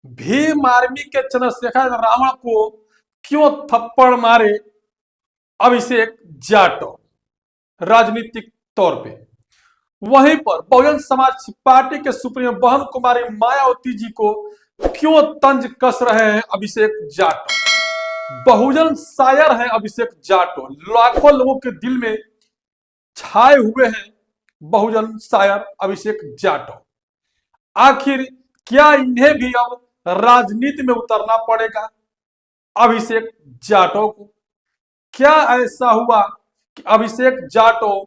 Bhim army के चंद्रशेखर रावण को क्यों थप्पड़ मारे अभिषेक जाटव राजनीतिक तौर पे। वहीं पर बहुजन समाज पार्टी के सुप्रीमो बहन कुमारी मायावती जी को क्यों तंज कस रहे हैं अभिषेक जाटव। बहुजन शायर हैं अभिषेक जाटव, लाखों लोगों के दिल में छाए हुए हैं बहुजन शायर अभिषेक जाटव। आखिर क्या इन्हें भी अब राजनीति में उतरना पड़ेगा अभिषेक जाटव को? क्या ऐसा हुआ कि अभिषेक जाटव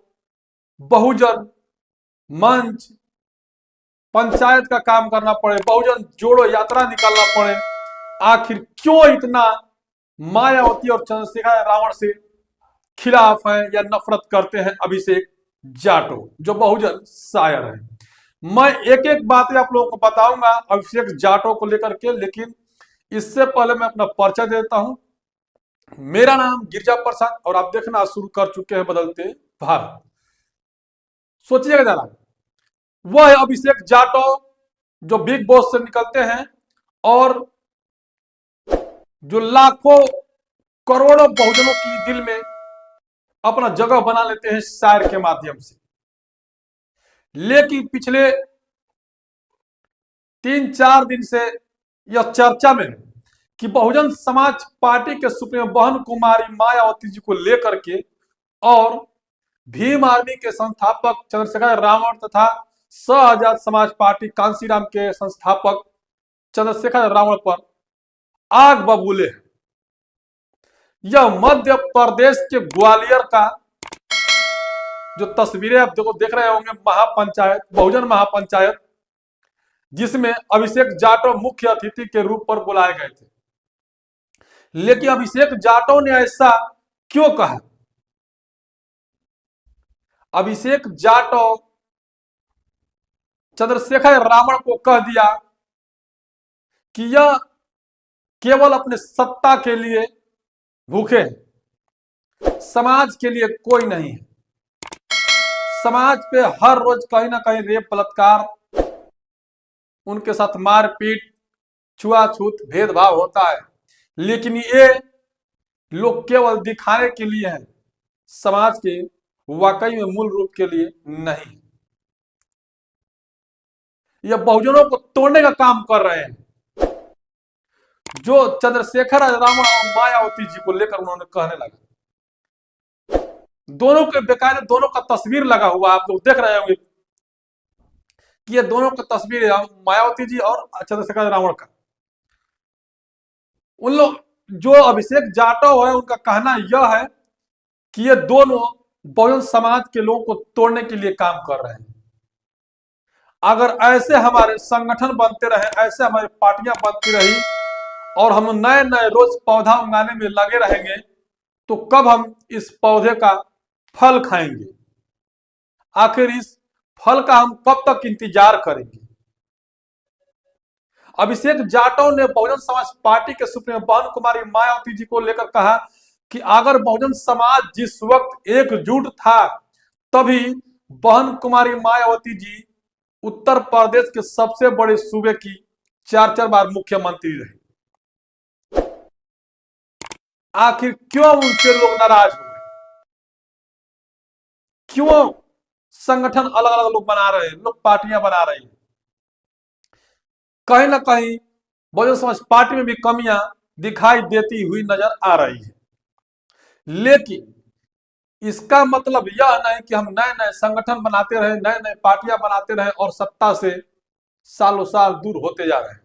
बहुजन मंच पंचायत का काम करना पड़े, बहुजन जोड़ो यात्रा निकालना पड़े? आखिर क्यों इतना मायावती और चंद्रशेखर रावण से खिलाफ हैं या नफरत करते हैं अभिषेक जाटव जो बहुजन शायर है? मैं एक एक बातें आप लोगों को बताऊंगा अभिषेक जाटव को लेकर के, लेकिन इससे पहले मैं अपना परिचय देता हूं। मेरा नाम गिरिजा प्रसाद और आप देखना शुरू कर चुके हैं बदलते भारत। सोचिएगा जरा, वह है अभिषेक जाटव जो बिग बॉस से निकलते हैं और जो लाखों करोड़ों बहुजनों की दिल में अपना जगह बना लेते हैं शायर के माध्यम से। लेकिन पिछले 3-4 दिन से यह चर्चा में है कि बहुजन समाज पार्टी के सुप्रीमो बहन कुमारी मायावती जी को लेकर के और भीम आर्मी के संस्थापक चंद्रशेखर रावण तथा सहजात समाज पार्टी कांसीराम के संस्थापक चंद्रशेखर रावण पर आग बबूले हैं। यह मध्य प्रदेश के ग्वालियर का जो तस्वीरें आप देख रहे होंगे, महापंचायत, बहुजन महापंचायत, जिसमें अभिषेक जाटव मुख्य अतिथि के रूप पर बुलाए गए थे। लेकिन अभिषेक जाटव ने ऐसा क्यों कहा? अभिषेक जाटव चंद्रशेखर रावण को कह दिया कि यह केवल अपने सत्ता के लिए भूखे हैं, समाज के लिए कोई नहीं है। समाज पे हर रोज कहीं ना कहीं रेप, बलात्कार, उनके साथ मारपीट, छुआछूत, भेदभाव होता है, लेकिन ये लोग केवल दिखाने के लिए हैं, समाज के वाकई में मूल रूप के लिए नहीं। यह बहुजनों को तोड़ने का काम कर रहे हैं जो चंद्रशेखर रावण और मायावती जी को लेकर उन्होंने कहने लगा। दोनों के बेकायदे दोनों का तस्वीर लगा हुआ, आप लोग देख रहे होंगे कि ये दोनों का तस्वीर है, मायावती जी और चंद्रशेखर रावण का। उन लोग जो अभिषेक जाटव है उनका कहना यह है कि ये दोनों बहुजन समाज के लोगों को तोड़ने के लिए काम कर रहे हैं। अगर ऐसे हमारे संगठन बनते रहे, ऐसे हमारी पार्टियां बनती रही और हम नए नए रोज पौधा उगाने में लगे रहेंगे तो कब हम इस पौधे का फल खाएंगे? आखिर इस फल का हम कब तक इंतजार करेंगे? अभिषेक जाटव ने बहुजन समाज पार्टी के सुप्रीमो बहन कुमारी मायावती जी को लेकर कहा कि अगर बहुजन समाज जिस वक्त एकजुट था तभी बहन कुमारी मायावती जी उत्तर प्रदेश के सबसे बड़े सूबे की 4-4 बार मुख्यमंत्री रही। आखिर क्यों उनसे लोग नाराज हो गए? क्यों संगठन अलग अलग लोग बना रहे हैं, लोग पार्टियां बना रहे हैं? कहीं ना कहीं बहुजन समाज पार्टी में भी कमियां दिखाई देती हुई नजर आ रही है। लेकिन इसका मतलब यह नहीं कि हम नए नए संगठन बनाते रहे, नए नए पार्टियां बनाते रहे और सत्ता से सालों साल दूर होते जा रहे हैं।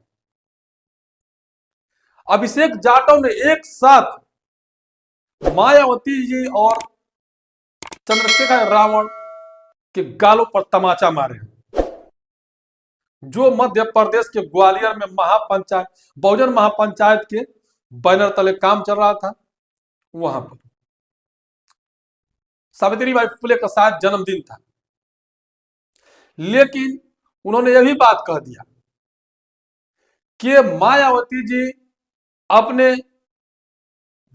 अभिषेक जाटव ने एक साथ मायावती जी और चंद्रशेखर रावण के गालों पर तमाचा मारे, जो मध्य प्रदेश के ग्वालियर में महापंचायत, बहुजन महापंचायत के बैनर तले काम चल रहा था। वहां पर सावित्रीबाई फुले का शायद जन्मदिन था, लेकिन उन्होंने यह भी बात कह दिया कि मायावती जी अपने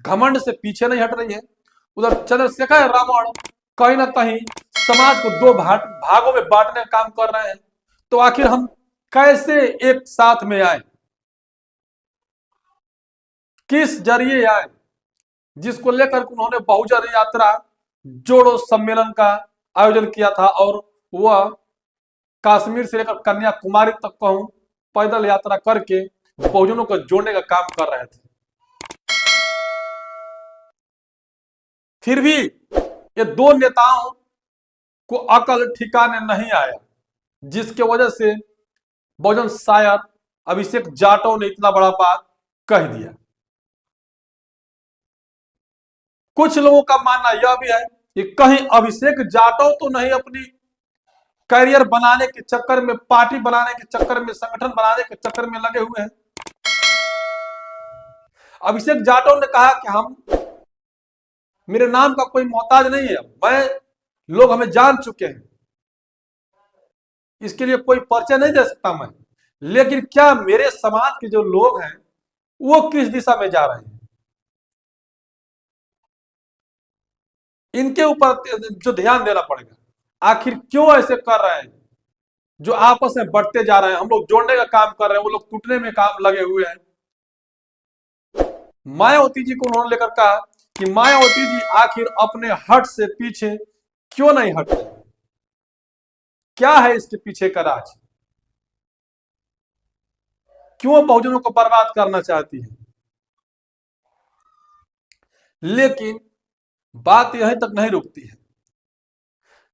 घमंड से पीछे नहीं हट रही है। उधर चंद्रशेखर रावण कहीं ना कहीं समाज को दो भागों में बांटने का काम कर रहे हैं। तो आखिर हम कैसे एक साथ में आए? किस जरिए आए, जिसको लेकर उन्होंने बहुजन यात्रा जोड़ो सम्मेलन का आयोजन किया था और वह कश्मीर से लेकर कन्याकुमारी तक कहूं पैदल यात्रा करके बहुजनों को जोड़ने का काम कर रहे थे। फिर भी ये दो नेताओं को अकल ठिकाने नहीं आया, जिसके वजह से बहुजन शायद अभिषेक जाटव ने इतना बड़ा बात कह दिया। कुछ लोगों का मानना यह भी है कि कहीं अभिषेक जाटव तो नहीं अपनी करियर बनाने के चक्कर में, पार्टी बनाने के चक्कर में, संगठन बनाने के चक्कर में लगे हुए हैं। अभिषेक जाटव ने कहा कि हम, मेरे नाम का कोई मोहताज नहीं है, लोग हमें जान चुके हैं, इसके लिए कोई परिचय नहीं दे सकता मैं, लेकिन क्या मेरे समाज के जो लोग हैं वो किस दिशा में जा रहे हैं, इनके ऊपर जो ध्यान देना पड़ेगा। आखिर क्यों ऐसे कर रहे हैं, जो आपस में बढ़ते जा रहे हैं, हम लोग जोड़ने का काम कर रहे हैं, वो लोग टूटने में काम लगे हुए हैं। मायावती जी को उन्होंने लेकर कहा कि मायावती जी आखिर अपने हट से पीछे क्यों नहीं हटते, क्या है इसके पीछे का राज, क्यों बहुजनों को बर्बाद करना चाहती है। लेकिन बात यहीं तक नहीं रुकती है।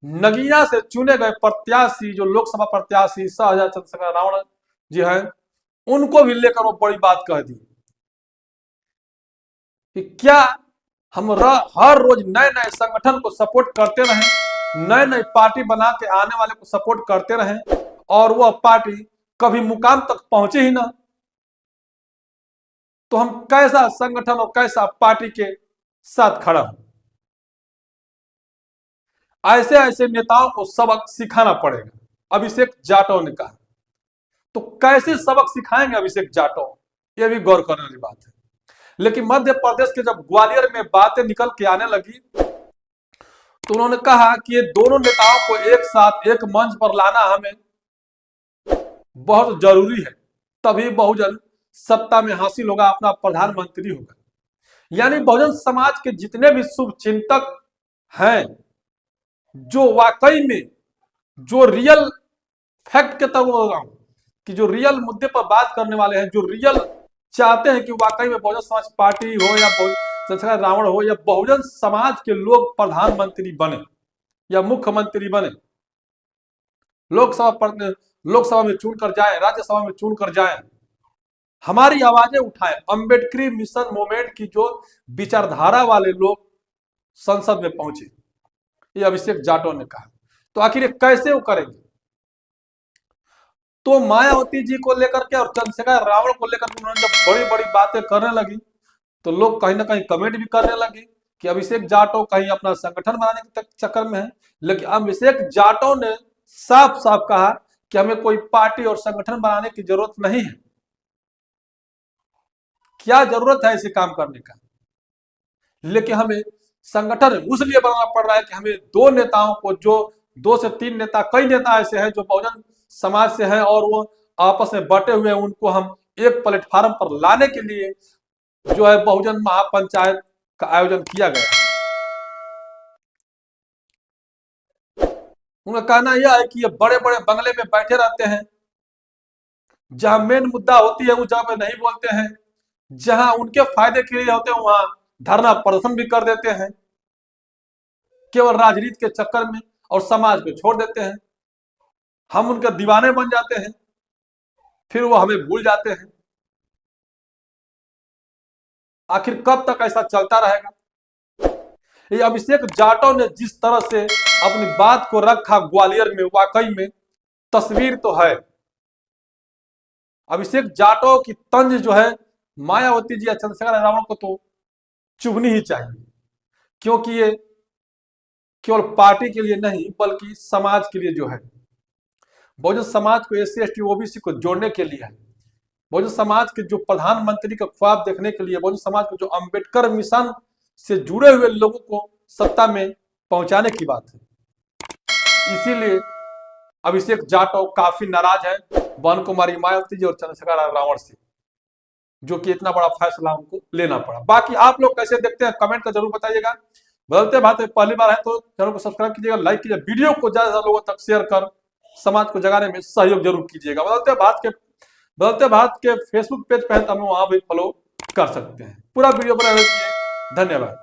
नगीना से चुने गए प्रत्याशी, जो लोकसभा प्रत्याशी शाहजहां चंद्रशेखर रावण जी हैं, उनको भी लेकर वो बड़ी बात कह दी कि क्या हम हर रोज नए नए संगठन को सपोर्ट करते रहें, नए नए पार्टी बना के आने वाले को सपोर्ट करते रहें और वह पार्टी कभी मुकाम तक पहुंचे ही ना, तो हम कैसा संगठन और कैसा पार्टी के साथ खड़ा हो। ऐसे ऐसे नेताओं को सबक सिखाना पड़ेगा, अभिषेक जाटव ने कहा। तो कैसे सबक सिखाएंगे अभिषेक जाटव, यह भी गौर करने वाली बात है। लेकिन मध्य प्रदेश के जब ग्वालियर में बातें निकल के आने लगी तो उन्होंने कहा कि ये दोनों नेताओं को एक साथ एक मंच पर लाना हमें बहुत जरूरी है, तभी बहुजन सत्ता में हासिल होगा, अपना प्रधानमंत्री होगा। यानी बहुजन समाज के जितने भी शुभ चिंतक हैं, जो वाकई में, जो रियल फैक्ट के तहत कि जो रियल मुद्दे पर बात करने वाले हैं, जो रियल चाहते हैं कि वाकई में बहुजन समाज पार्टी हो या चंद्रशेखर रावण हो या बहुजन समाज के लोग प्रधानमंत्री बने या मुख्यमंत्री बने, लोकसभा में चुनकर जाए, राज्यसभा में चुनकर जाए, हमारी आवाजें उठाएं, अंबेडकरी मिशन मूवमेंट की जो विचारधारा वाले लोग संसद में पहुंचे, ये अभिषेक जाटव ने कहा। तो आखिर ये कैसे वो करेंगे। तो मायावती जी को लेकर के और चंद्रशेखर रावण को लेकर उन्होंने जब बड़ी बड़ी बातें करने लगी तो लोग कहीं ना कहीं कमेंट भी करने लगे कि अभिषेक जाटव कहीं अपना संगठन बनाने के चक्कर में है। लेकिन अभिषेक जाटव ने साफ साफ कहा कि हमें कोई पार्टी और संगठन बनाने की जरूरत नहीं है। क्या जरूरत है ऐसे काम करने का, लेकिन हमें संगठन उसलिए बनाना पड़ रहा है कि हमें दो नेताओं को, जो 2 से 3 नेता, कई नेता ऐसे हैं जो बहुजन समाज से हैं और वो आपस में बटे हुए हैं, उनको हम एक प्लेटफार्म पर लाने के लिए जो है बहुजन महापंचायत का आयोजन किया गया। उनका कहना यह है कि ये बड़े बड़े बंगले में बैठे रहते हैं, जहां मेन मुद्दा होती है उस जगह पे नहीं बोलते हैं, जहां उनके फायदे के लिए होते हैं वहां धरना प्रदर्शन भी कर देते हैं, केवल राजनीति के चक्कर में, और समाज को छोड़ देते हैं। हम उनके दीवाने बन जाते हैं, फिर वो हमें भूल जाते हैं। आखिर कब तक ऐसा चलता रहेगा। ये अभिषेक जाटव ने जिस तरह से अपनी बात को रखा ग्वालियर में, वाकई में तस्वीर तो है। अभिषेक जाटव की तंज जो है मायावती जी या चंद्रशेखर रावण को तो चुभनी ही चाहिए, क्योंकि ये केवल पार्टी के लिए नहीं बल्कि समाज के लिए जो है, बहुजन समाज को SC ST OBC को जोड़ने के लिए है, बहुजन समाज के जो प्रधानमंत्री का ख्वाब देखने के लिए, बहुजन समाज को जो अंबेडकर मिशन से जुड़े हुए लोगों को सत्ता में पहुंचाने की बात है। इसीलिए अभिषेक जाटव काफी नाराज है बहन कुमारी मायावती जी और चंद्रशेखर रावण से। जो कि इतना बड़ा फैसला उनको लेना पड़ा। बाकी आप लोग कैसे देखते हैं कमेंट कर जरूर बताइएगा। बदलते भारत में पहली बार है तो चैनल को सब्सक्राइब कीजिएगा, लाइक कीजिए, वीडियो को ज्यादा से ज्यादा लोगों तक शेयर कर समाज को जगाने में सहयोग जरूर कीजिएगा। बदलते भारत के फेसबुक पेज पे है तो हमें वहां भी फॉलो कर सकते हैं। पूरा वीडियो बना रखिए। धन्यवाद।